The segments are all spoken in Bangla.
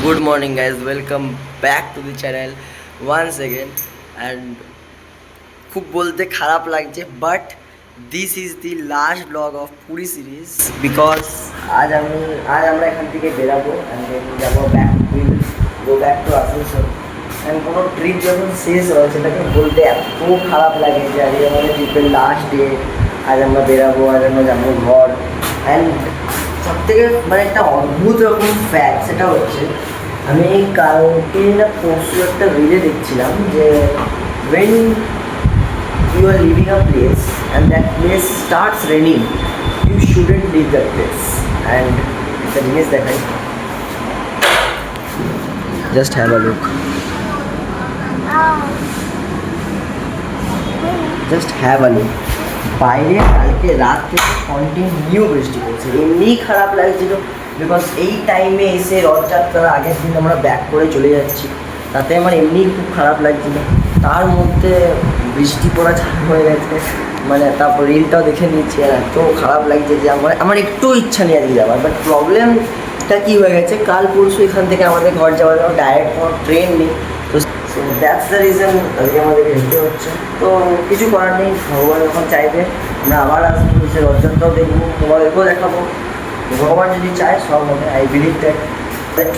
Good morning guys, welcome back to the channel once again and খুব বলতে খারাপ লাগছে but this is the last blog of Puri series because আজ আমরা এখান থেকে বেরাবো অ্যান্ড দেন যাবো back go back to Asansol and কোনো ট্রিপ যখন শেষ হয় সেটাকে বলতে এত খারাপ লাগে যে আজকে আমাদের ট্রিপের লাস্ট ডে। আজ আমরা বেরাবো, আজ আমরা যাবো ঘর অ্যান্ড সবথেকে মানে একটা অদ্ভুত রকম ফ্যাক্ট সেটা হচ্ছে আমি কালকে না পরশু একটা রিলে দেখছিলাম যে when you are leaving a place and that place starts raining, you shouldn't leave that place. And একটা জিনিস দেখাই, just have a look, just have a look. বাইরে কালকে রাত থেকে কন্টিনিউ বৃষ্টি পড়ছে, এমনিই খারাপ লাগছিল বিকজ এই টাইমে এসে রথযাত্রার আগের দিন আমরা ব্যাক করে চলে যাচ্ছি, তাতে আমার এমনিই খুব খারাপ লাগছিল। তার মধ্যে বৃষ্টি পড়া চালু হয়ে গেছে, মানে তারপর রিলটাও দেখে নিচ্ছি আর এত খারাপ লাগছে যে আমার একটু ইচ্ছা নেই আজকে যাওয়ার। বাট প্রবলেমটা কী হয়ে গেছে, কাল পরশু এখান থেকে আমাদের ঘর যাওয়ার জন্য ডাইরেক্ট কোনো ট্রেন নেই, তো দ্যাটস দ্য রিজন আজকে আমাদেরকে যেতে হচ্ছে। তো কিছু করার নেই, ভগবান যখন চাইবে আমরা আবার আসবো, সে রথযাত্রাও দেখবো, তোমাদেরকেও দেখাবো, ভগবান যদি চায় সব হবে। I believe that.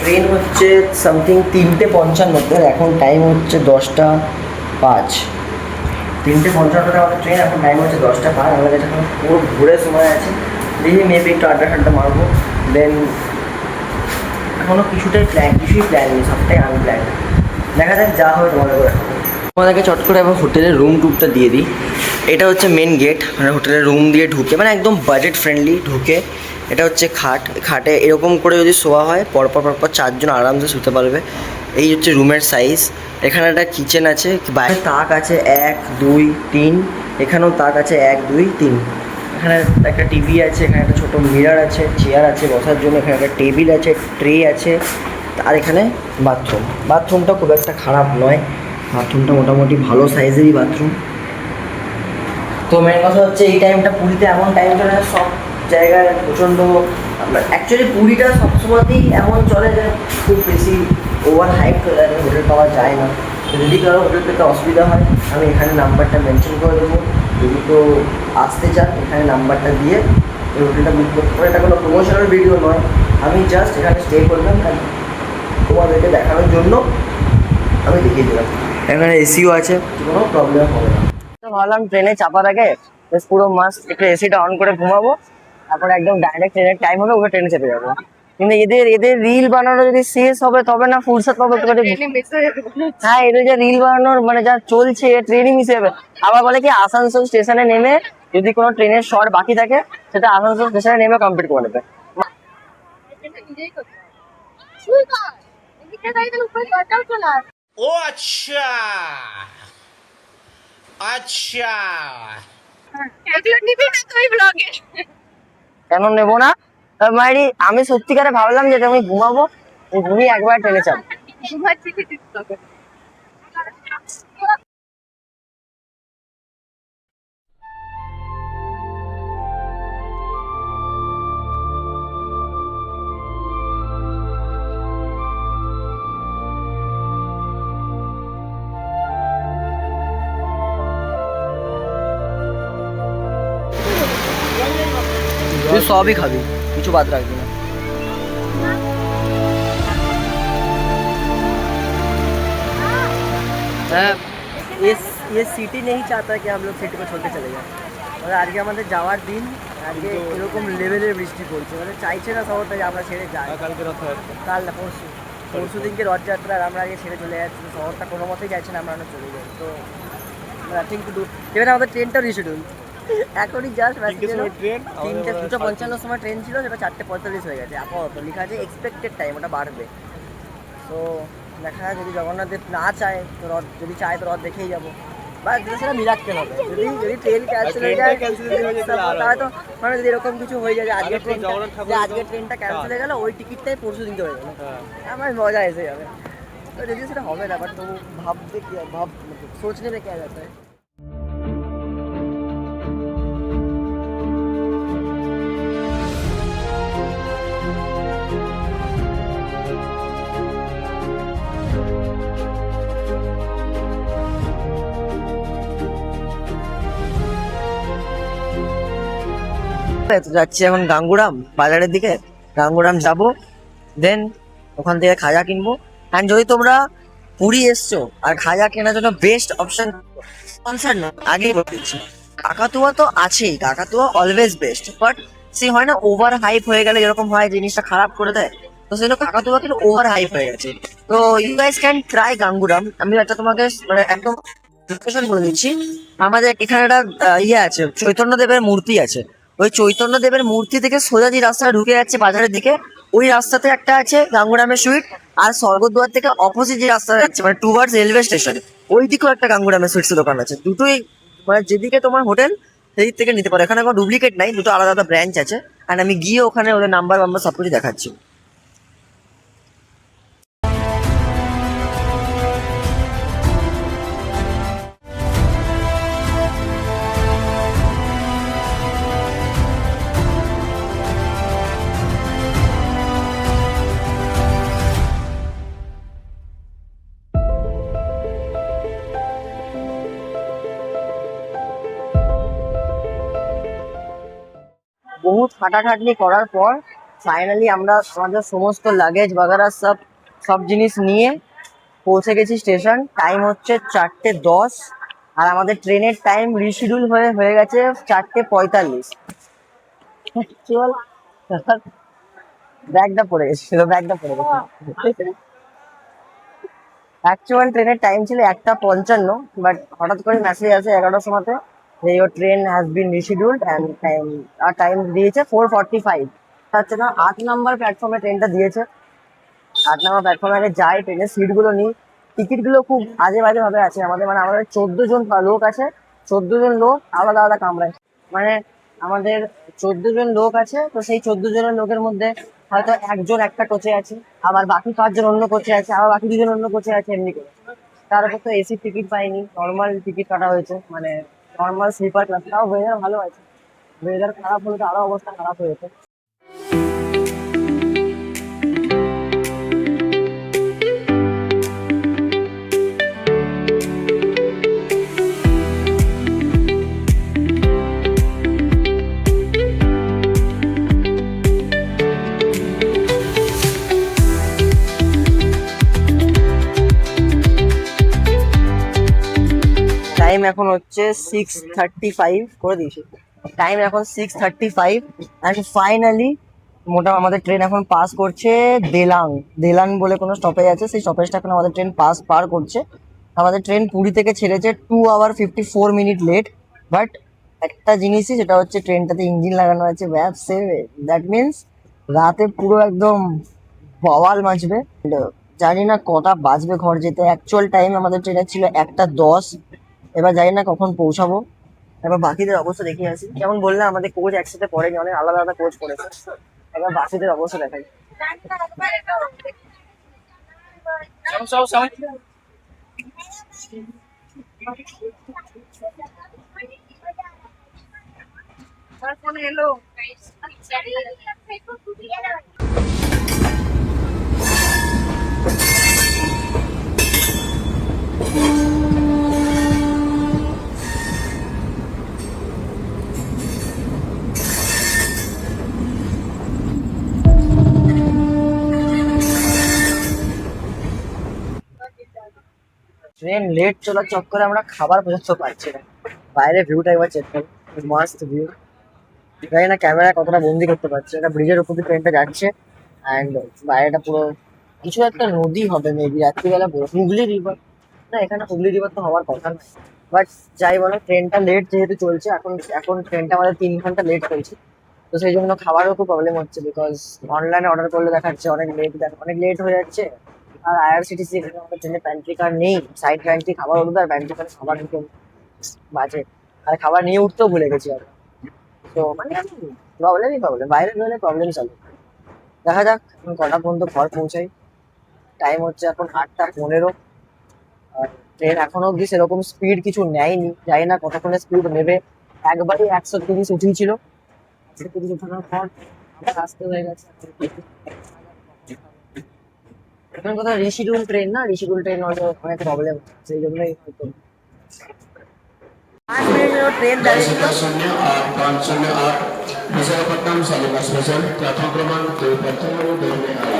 ট্রেন হচ্ছে সামথিং 3:55, এখন টাইম হচ্ছে 10:05, 3:55 আমাদের ট্রেন, এখন টাইম হচ্ছে 10:05। আমাদের এখন পুরো ঘুরে সময় আছে, দেখি মেবি একটু আড্ডা মারবো। দেন এখনও কিছুই প্ল্যান নেই, সবটাই আনপ্ল্যান। দেখা যাক, যা হবে তোমাদেরকে চট করে আবার হোটেলের রুম টুরটা দিয়ে দিই। এটা হচ্ছে মেন গেট, মানে হোটেলের রুম দিয়ে ঢুকে, মানে একদম বাজেট ফ্রেন্ডলি ঢুকে। এটা হচ্ছে খাটে এরকম করে যদি শোয়া হয় পরপর 4জন আরামসে শুতে পারবে। এই হচ্ছে রুমের সাইজ। এখানে একটা কিচেন আছে, বাইরে তাক আছে 1 2 3, এখানেও তাক আছে 1 2 3। এখানে একটা টিভি আছে, এখানে একটা ছোটো মিরর আছে, চেয়ার আছে বসার জন্য, এখানে একটা টেবিল আছে, ট্রে আছে, আর এখানে বাথরুমটা খুব একটা খারাপ নয়, বাথরুমটা মোটামুটি ভালো সাইজেরই বাথরুম। তো মেন কথা হচ্ছে এই টাইমটা পুরীতে এমন টাইম চলে যায় সব জায়গায় প্রচণ্ড, অ্যাকচুয়ালি পুরীটা সবসময়তেই এমন চলে যে খুব বেশি ওভার হাইপ চলে যায়, হোটেল পাওয়া যায় না। যদি কারো হোটেল পেতে অসুবিধা হয় আমি এখানে নাম্বারটা মেনশন করে দেবো, যদি কেউ আসতে চান এখানে নাম্বারটা দিয়ে এই হোটেলটা বুক করতে পারে। এটা কোনো প্রমোশনাল ভিডিও নয়, আমি জাস্ট এখানে স্টে করলাম তোমাদেরকে দেখানোর জন্য আমি দেখিয়ে দিলাম। এখানে এসিও আছে, কোনো প্রবলেম হবে না। তো ভাবলাম ট্রেনে চাপার আগে পুরো মাস্ট একটু এসিটা অন করে ঘুমাবো, তারপর একদম ডাইরেক্ট ট্রেনের টাইম হলে ওকে ট্রেনে চেপে যাবো। কিন্তু এদের রিল বানানো যদি শেষ হবে তবে না ফুরসত পাবো। হ্যাঁ, এদের যে রিল বানানোর মানে যা চলছে ট্রেনই মিস হবে। আবার বলে কি আসানসোল স্টেশনে নেমে যদি কোনো ট্রেনের শর্ট বাকি থাকে সেটা আসানসোল স্টেশনে নেমে কমপ্লিট করে নেবে। ও আচ্ছা আচ্ছা, কেন নেবো না মাইরি? আমি সত্যিকারে ভাবলাম যে আমি ঘুমাবো, ঘুমিয়ে একবার ট্রেনে চাপ। তুই সবই খাবি, কিছু বাদ রাখবি না। ये सिटी नहीं चाहता कि हम लोग सिटी को छोड़ के चले जाए। মানে আজকে আমাদের যাওয়ার দিন, আজকে এরকম লেভেলের বৃষ্টি পড়ছে, মানে চাইছে না শহরটা যে আমরা ছেড়ে যাই। কাল না পরশু দিনকে রথযাত্রা, আর আমরা আগে ছেড়ে চলে যাচ্ছি, শহরটা কোনো মতেই চাইছে না আমরা চলে যাই। তো নাথিং টু ডু। এবারে আমাদের ট্রেনটাও রিশিডিউল, এখনই জাস্ট মেসেজ এলো 2:55 সময় ট্রেন ছিল, সেটা 4:45 হয়ে গেছে। আপাতত লেখা আছে এক্সপেক্টেড টাইম, ওটা বাড়বে। তো দেখা যায় যদি জগন্নাথ দেব না চায় তো রথ, যদি চায় তো রথ দেখেই যাবো, বা সেটা মিরাক্কেল হবে। যদি ট্রেন ক্যান্সেল হয়ে যায় তাহলে তো মানে যদি এরকম কিছু হয়ে যায় যে আজকের ট্রেনটা ক্যান্সেল হয়ে গেল, ওই টিকিটটাই পরশু দিনতে হয়ে গেল, আমার মজা এসে যাবে। তো যদি সেটা হবে না, বাট তবু ভাবতে কি সোচনে में क्या जाता है। তো যাচ্ছি এখন গাঙ্গুরাম বাজারের দিকে। গাঙ্গুরাম যাবো, দেন ওখান থেকে খাজা কিনবো। অ্যান্ড যদি তোমরা পুরী এসছো আর খাজা কেনার জন্য বেস্ট অপশন স্পন্সর না, আগেই বলে দিচ্ছি, কাকাতুয়া তো আছেই, কাকাতুয়া অলওয়েজ বেস্ট। বাট সে হয় না ওভার হাইপ হয়ে গেলে যেরকম হয়, জিনিসটা খারাপ করে দেয়, তো সেটা কাকাতুয়া কিন্তু ওভার হাইপ হয়ে গেছে। তো you guys can try Ganguram. আমি একটা তোমাকে মানে একদম লোকেশন বলে দিচ্ছি। আমাদের এখানে একটা ইয়ে আছে, চৈতন্য দেবের মূর্তি আছে। ওই চৈতন্য দেবের মূর্তি থেকে সোজা যে রাস্তাটা ঢুকে যাচ্ছে বাজারের দিকে, ওই রাস্তাতে একটা আছে গাঙ্গুরামের সুইট। আর স্বর্গদ্বার থেকে অপোজিট যে রাস্তাটা যাচ্ছে মানে টুয়ার্ডস রেলওয়ে স্টেশন, ওই দিকেও একটা গাঙ্গুরামের সুইটস দোকান আছে। দুটোই মানে যেদিকে তোমার হোটেল সেই দিক থেকে নিতে পারো। এখানে কোনো ডুপ্লিকেট নাই, দুটো আলাদা আলাদা ব্রাঞ্চ আছে। আর আমি গিয়ে ওখানে ওদের নাম্বার সব কিছু দেখাচ্ছি। বহুত খাটাখাটনি করার পর ফাইনালি আমরা আমাদের সমস্ত লাগেজ বাগারা সব জিনিস নিয়ে পৌঁছে গেছি স্টেশন। টাইম হচ্ছে 4:10, আর আমাদের ট্রেনের টাইম রিশিডিউল হয়ে গেছে 4:45। চল, ব্যাগটা পড়ে গেছিল, অ্যাকচুয়াল ট্রেনের টাইম ছিল 1:55, বাট হঠাৎ করে মেসেজ আসে 11টার সময়তে যে your train has been rescheduled and time দিয়েছে 4:45। হচ্ছে না 8 নম্বর প্ল্যাটফর্মে ট্রেনটা দিয়েছে। 8 নম্বর প্ল্যাটফর্মে আগে যাই, ট্রেনের সিটগুলো নিই। টিকিটগুলো খুব আজে বাজে ভাবে আছে আমাদের, মানে আমাদের 14 জন লোক আছে। 14 জন লোক আলাদা আলাদা কামরায়, মানে আমাদের 14 জন লোক আছে। তো সেই 14 জনের লোকের মধ্যে হয়তো একজন একটা কোচে আছে, আবার বাকি 5 জন অন্য কোচে আছে, আবার বাকি 2 জন অন্য কোচে আছে, এমনি করে। তার উপর তো এসি টিকিট পাইনি, নর্মাল টিকিট কাটা হয়েছে, মানে নর্মাল স্লিপার ক্লাস। তাও ওয়েদার ভালো আছে, ওয়েদার খারাপ হলে তো আরো অবস্থা খারাপ হয়ে যেত। টাইম এখন হচ্ছে 6:35 করে দিয়েছি। টাইম এখন 6:35 অ্যান্ড ফাইনালি আমাদের ট্রেন এখন পাস করছে দেলাং। দেলাং বলে কোনো স্টপেজ আছে, সেই স্টপেজটা এখন আমাদের ট্রেন পার করছে। আমাদের ট্রেন পুরী থেকে ছেড়েছে 2 hour 54 minute লেট। বাট একটা জিনিসই, সেটা হচ্ছে ট্রেনটাতে ইঞ্জিন লাগানো আছে ব্যাস সেভে। দ্যাট মিনস রাতে পুরো একদম বওয়াল মাছবে। জানি না কটা বাজবে ঘর যেতে। অ্যাকচুয়াল টাইম আমাদের ট্রেনের ছিল 1:10। এবার জানি না কখন পৌঁছাবো। এবার বাকিদের অবস্থা দেখে আসি। যেমন বললাম আমাদের কোচ একসাথে পড়েনি, অনেক আলাদা আলাদা কোচ পড়েছে। এবার বাকিদের অবস্থা দেখাই। ট্রেন লেট চলার চক্করে আমরা খাবার পর্যন্ত পাচ্ছি না। বাইরে ভিউটা একবার চেক করো, মাস্ট ভিউ। জানি না ক্যামেরা কতটা বন্দি করতে পারছে। একটা ব্রিজের উপর দিয়ে ট্রেনটা যাচ্ছে অ্যান্ড বাইরেটা পুরো কিছু একটা নদী হবে মেবি, রাত্রিবেলা হুগলি রিভার। না, এখানে হুগলি রিভার তো হওয়ার কথা না। বাট যাই বলো, ট্রেনটা লেট যেহেতু চলছে, এখন ট্রেনটা আমাদের 3 ঘন্টা লেট চলছে। তো সেই জন্য খাবারও খুব প্রবলেম হচ্ছে, বিকজ অনলাইনে অর্ডার করলে দেখাচ্ছে অনেক লেট হয়ে যাচ্ছে। আর আইআরসিটিসি এখানে আমাদের ট্রেনে প্যান্ট্রি কার নেই, সাইড প্যান্ট্রি খাবার হলো, আর প্যান্ট্রি কারে খাবার নিতে বাজে। আর খাবার নিয়ে উঠতেও ভুলে গেছি আমরা। তো মানে প্রবলেম, বাইরে গেলে প্রবলেম চলে। দেখা যাক এখন কটা পর্যন্ত ঘর পৌঁছাই। টাইম হচ্ছে এখন 8:15। আর ট্রেন এখনো অব্দি সেরকম স্পিড কিছু নেয়নি, জানি না কতক্ষণে স্পিড নেবে। একবারই 130 উঠিয়েছিল, 130 উঠানোর পর আবার আসতে হয়ে গেছে। এখন কোথাও রিশিডিউল ট্রেন হয়তো অনেক প্রবলেম, সেই জন্যই হয়তো 5 মিনিট ট্রেন দাঁড়িয়ে। विशाखापट्टणम सेलेबस स्पेशल प्रथम क्रमांक तो प्रथम दोनने आला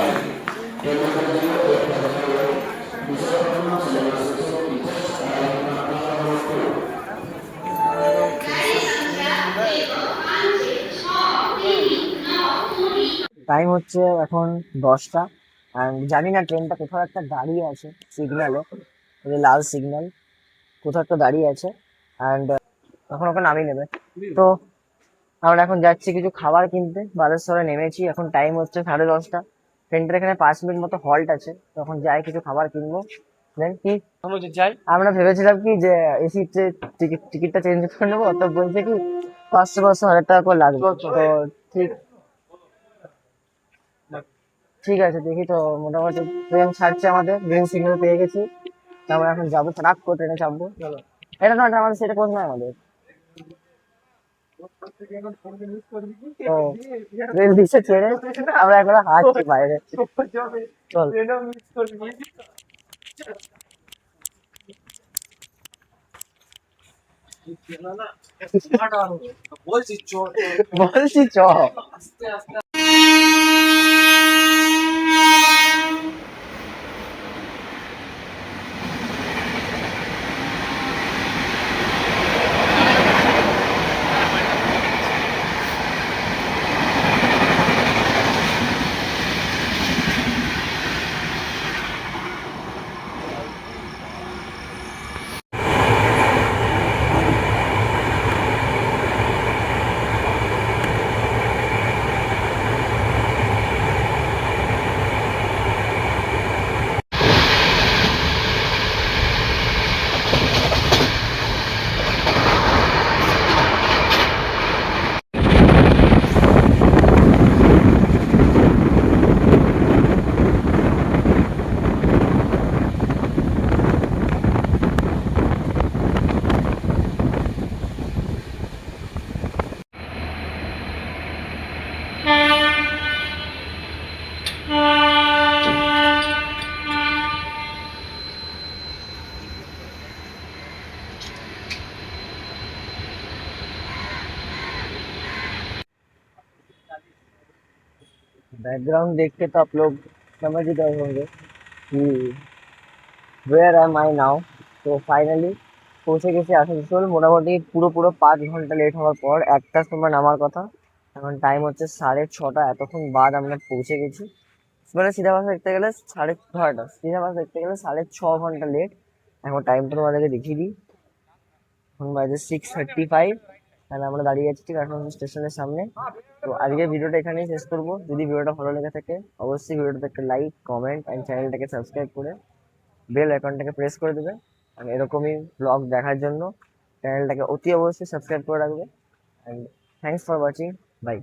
টাইম হচ্ছে এখন 10টা। অ্যান্ড জানি না ট্রেনটা কোথাও একটা দাঁড়িয়ে আছে সিগন্যালে, লাল সিগন্যাল কোথাও একটা দাঁড়িয়ে আছে। অ্যান্ড এখন ওকে নামিয়ে নেবে। তো আমরা এখন যাচ্ছি কিছু খাবার কিনতে, বালেশ্বরে নেমেছি, এখন টাইম হচ্ছে 10:30। ট্রেনটার এখানে 5 মিনিট মতো হল্ট আছে, তখন যাই কিছু খাবার কিনবো। দেন কি আমরা ভেবেছিলাম কি যে এসি টিকিটটা চেঞ্জ করে নেবো, তো বলছে কি 500-500 হাজার টাকা করে লাগবে। তো ঠিক ঠিক আছে, দেখি। তো মোটামুটি ট্রেন ছাড়ছে, আমাদের গ্রিন সিগন্যাল পেয়ে গেছি। তো আমরা এখন যাবো, ট্রাক করে ট্রেনে চাপবো। এটা না, এটা আমাদের সেটা কোন নয় আমাদের। তো রেল দিচ্ছে ছেড়ে আমরা এখন হাঁটছি বাইরে। চল বলছি চ। बैकग्राउंड देख के तो आप लोग समझ ही गए होंगे कि वेयर एम आई नाउ। তো ফাইনালি পৌঁছে গেছি আসানসোল। মোটামুটি পুরো পুরো 5 ঘন্টা লেট হওয়ার পর, একটার সময় নামার কথা, এখন টাইম হচ্ছে 6:30। এতক্ষণ বাদ আমরা পৌঁছে গেছি। মানে সিধা বাস দেখতে গেলে 6:30, সিধা বাস দেখতে গেলে 6.5 ঘন্টা লেট। এখন টাইমটা তোমাদেরকে দেখিয়ে দিই, এখন বাজে 6:35। তাহলে আমরা দাঁড়িয়ে আছি ঠিক আসানসোল স্টেশনের সামনে। তো আজকের ভিডিওটা এখানেই শেষ করবো। যদি ভিডিওটা ভালো লেগে থাকে অবশ্যই ভিডিওটাতে একটা লাইক, কমেন্ট অ্যান্ড চ্যানেলটাকে সাবস্ক্রাইব করে বেল আইকনটাকে প্রেস করে দেবে। আর এরকমই ব্লগ দেখার জন্য চ্যানেলটাকে অতি অবশ্যই সাবস্ক্রাইব করে রাখবে। And thanks for watching. By.